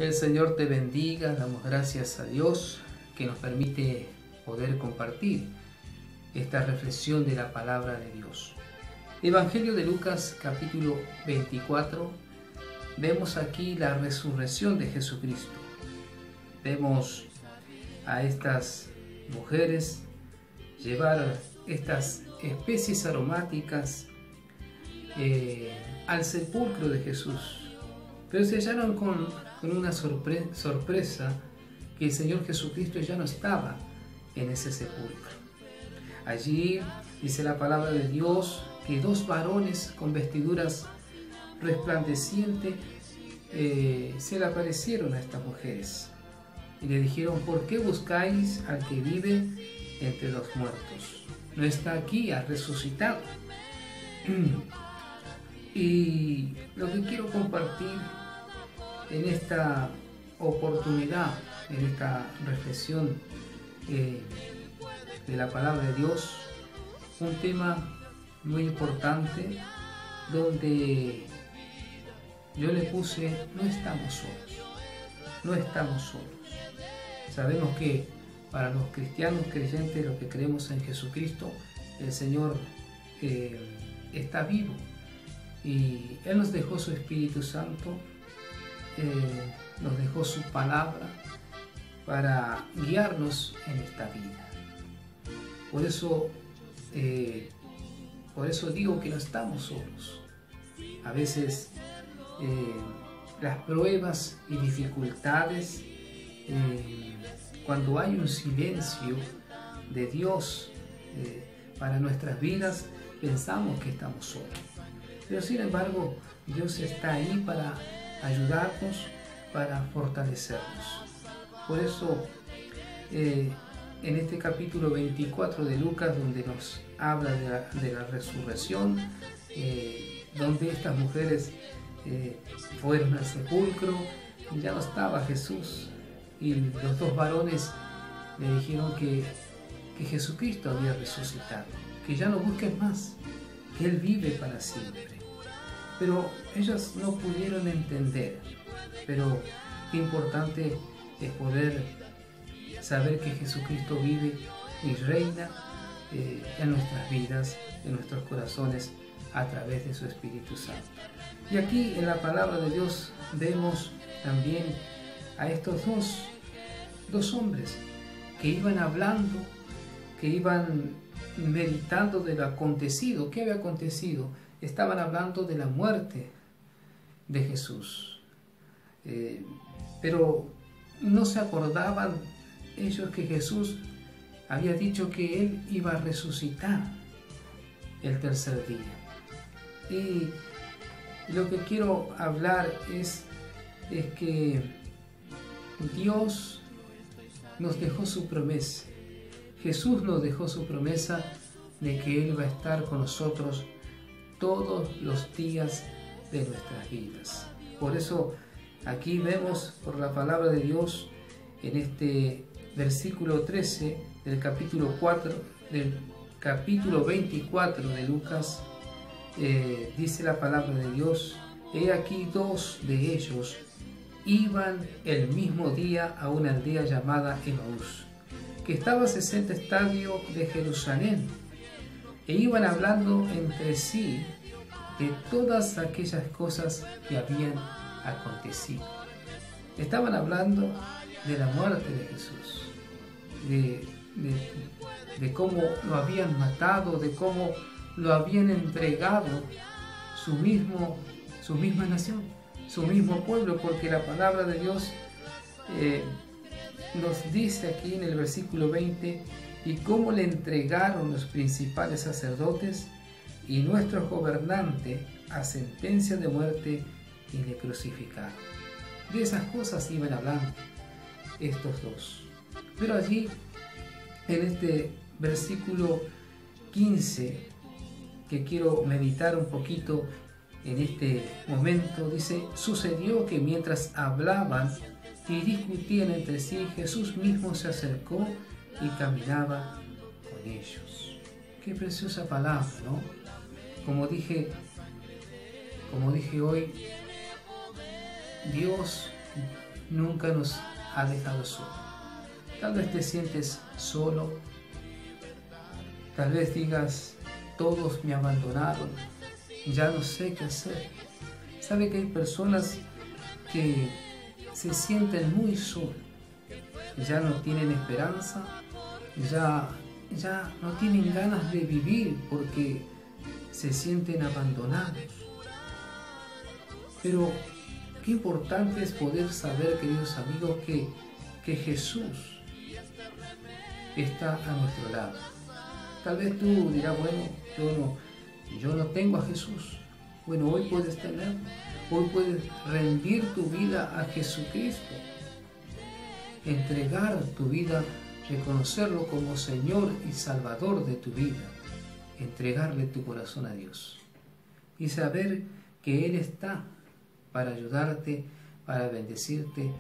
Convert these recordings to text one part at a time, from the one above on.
El Señor te bendiga, damos gracias a Dios que nos permite poder compartir esta reflexión de la palabra de Dios. Evangelio de Lucas capítulo 24, vemos aquí la resurrección de Jesucristo. Vemos a estas mujeres llevar estas especies aromáticas al sepulcro de Jesús, pero se hallaron con una sorpresa, que el Señor Jesucristo ya no estaba en ese sepulcro. Allí dice la palabra de Dios que dos varones con vestiduras resplandecientes se le aparecieron a estas mujeres y le dijeron: ¿por qué buscáis al que vive entre los muertos? No está aquí, ha resucitado. Y lo que quiero compartir en esta oportunidad, en esta reflexión de la palabra de Dios, un tema muy importante donde yo le puse: no estamos solos, no estamos solos. Sabemos que para los cristianos creyentes, los que creemos en Jesucristo, el Señor está vivo y Él nos dejó su Espíritu Santo, nos dejó su palabra para guiarnos en esta vida. Por eso digo que no estamos solos. A veces las pruebas y dificultades, cuando hay un silencio de Dios para nuestras vidas, pensamos que estamos solos. Pero sin embargo, Dios está ahí para ayudarnos, para fortalecernos. Por eso, en este capítulo 24 de Lucas, donde nos habla de la resurrección, donde estas mujeres fueron al sepulcro y ya no estaba Jesús, y los dos varones le dijeron que Jesucristo había resucitado, que ya no busquen más, que Él vive para siempre. Pero ellos no pudieron entender. Pero qué importante es poder saber que Jesucristo vive y reina en nuestras vidas, en nuestros corazones, a través de su Espíritu Santo. Y aquí en la palabra de Dios vemos también a estos dos hombres que iban hablando, que iban meditando de lo acontecido. ¿Qué había acontecido? Estaban hablando de la muerte de Jesús. Pero no se acordaban ellos que Jesús había dicho que Él iba a resucitar el tercer día. Y lo que quiero hablar es que Dios nos dejó su promesa. Jesús nos dejó su promesa de que Él va a estar con nosotros todos los días de nuestras vidas. Por eso aquí vemos por la palabra de Dios en este versículo 13 del capítulo 24 de Lucas, dice la palabra de Dios: he aquí dos de ellos iban el mismo día a una aldea llamada Emaús, que estaba a 60 estadios de Jerusalén, e iban hablando entre sí de todas aquellas cosas que habían acontecido. Estaban hablando de la muerte de Jesús, de cómo lo habían matado, de cómo lo habían entregado su misma nación, su mismo pueblo, porque la palabra de Dios nos dice aquí en el versículo 20: y cómo le entregaron los principales sacerdotes y nuestros gobernantes a sentencia de muerte y le crucificaron. De esas cosas iban hablando estos dos. Pero allí, en este versículo 15, que quiero meditar un poquito en este momento, dice: sucedió que mientras hablaban y discutían entre sí, Jesús mismo se acercó y caminaba con ellos. Qué preciosa palabra, ¿no? Como dije hoy, Dios nunca nos ha dejado solo. Tal vez te sientes solo, tal vez digas, todos me abandonaron, ya no sé qué hacer. Sabe que hay personas que se sienten muy solos, ya no tienen esperanza, ya no tienen ganas de vivir porque se sienten abandonados. Pero qué importante es poder saber, queridos amigos, que Jesús está a nuestro lado. Tal vez tú dirás, bueno, yo no tengo a Jesús. Bueno, hoy puedes tenerlo. Hoy puedes rendir tu vida a Jesucristo. Entregar tu vida, reconocerlo como Señor y Salvador de tu vida. Entregarle tu corazón a Dios. Y saber que Él está para ayudarte, para bendecirte,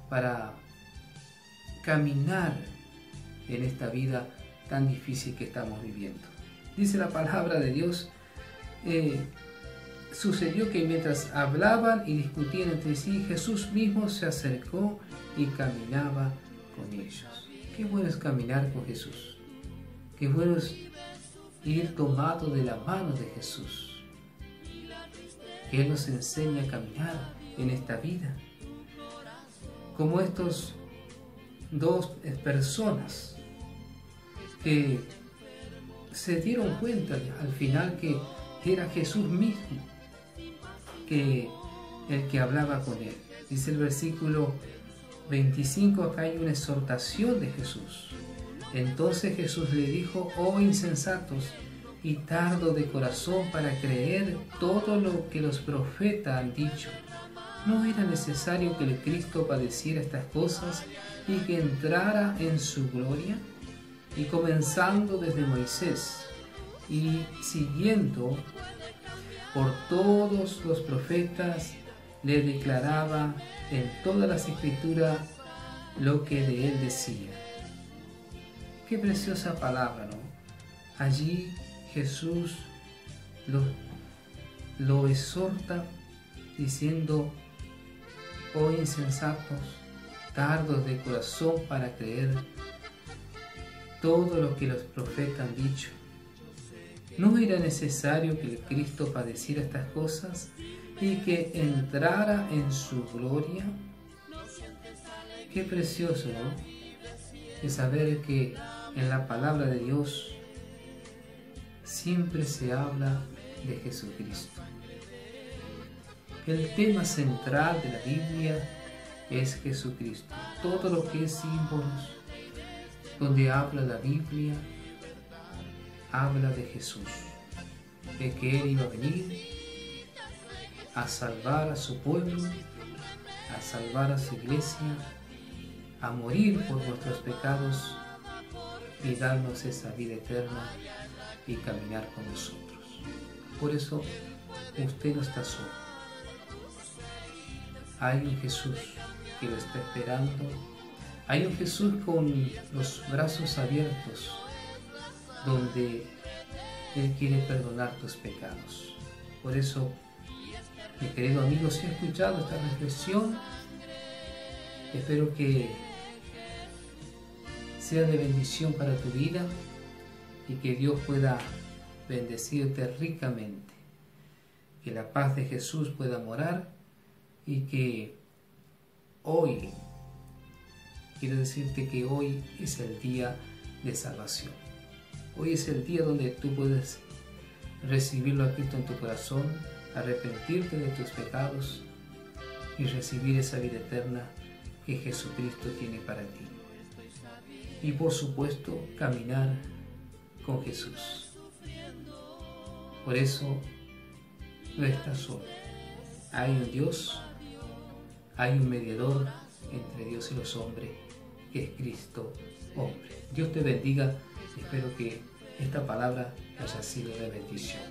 para caminar en esta vida tan difícil que estamos viviendo. Dice la palabra de Dios, sucedió que mientras hablaban y discutían entre sí, Jesús mismo se acercó y caminaba con ellos. Qué bueno es caminar con Jesús. Qué bueno es ir tomado de la mano de Jesús. Que Él nos enseña a caminar en esta vida. Como estos dos personas que se dieron cuenta al final que era Jesús mismo el que hablaba con él. Dice el versículo 25, acá hay una exhortación de Jesús. Entonces Jesús le dijo, oh insensatos y tardos de corazón para creer todo lo que los profetas han dicho. ¿No era necesario que el Cristo padeciera estas cosas y que entrara en su gloria? Y comenzando desde Moisés y siguiendo por todos los profetas, le declaraba en todas las escrituras lo que de él decía. Qué preciosa palabra, ¿no? Allí Jesús lo exhorta diciendo, oh insensatos, tardos de corazón para creer todo lo que los profetas han dicho. ¿No era necesario que el Cristo padeciera estas cosas y que entrara en su gloria? Qué precioso, ¿no? De saber que en la palabra de Dios siempre se habla de Jesucristo. El tema central de la Biblia es Jesucristo. Todo lo que es símbolos, donde habla la Biblia, habla de Jesús, de que Él iba a venir a salvar a su pueblo, a salvar a su iglesia, a morir por nuestros pecados y darnos esa vida eterna y caminar con nosotros. Por eso usted no está solo. Hay un Jesús que lo está esperando. Hay un Jesús con los brazos abiertos, donde Él quiere perdonar tus pecados. Por eso, mi querido amigo, si has escuchado esta reflexión, espero que sea de bendición para tu vida y que Dios pueda bendecirte ricamente. Que la paz de Jesús pueda morar y que hoy, quiero decirte que hoy es el día de salvación. Hoy es el día donde tú puedes recibirlo a Cristo en tu corazón, arrepentirte de tus pecados y recibir esa vida eterna que Jesucristo tiene para ti. Y por supuesto, caminar con Jesús. Por eso, no estás solo. Hay un Dios, hay un mediador entre Dios y los hombres, que es Cristo hombre. Dios te bendiga. Espero que esta palabra haya sido de bendición.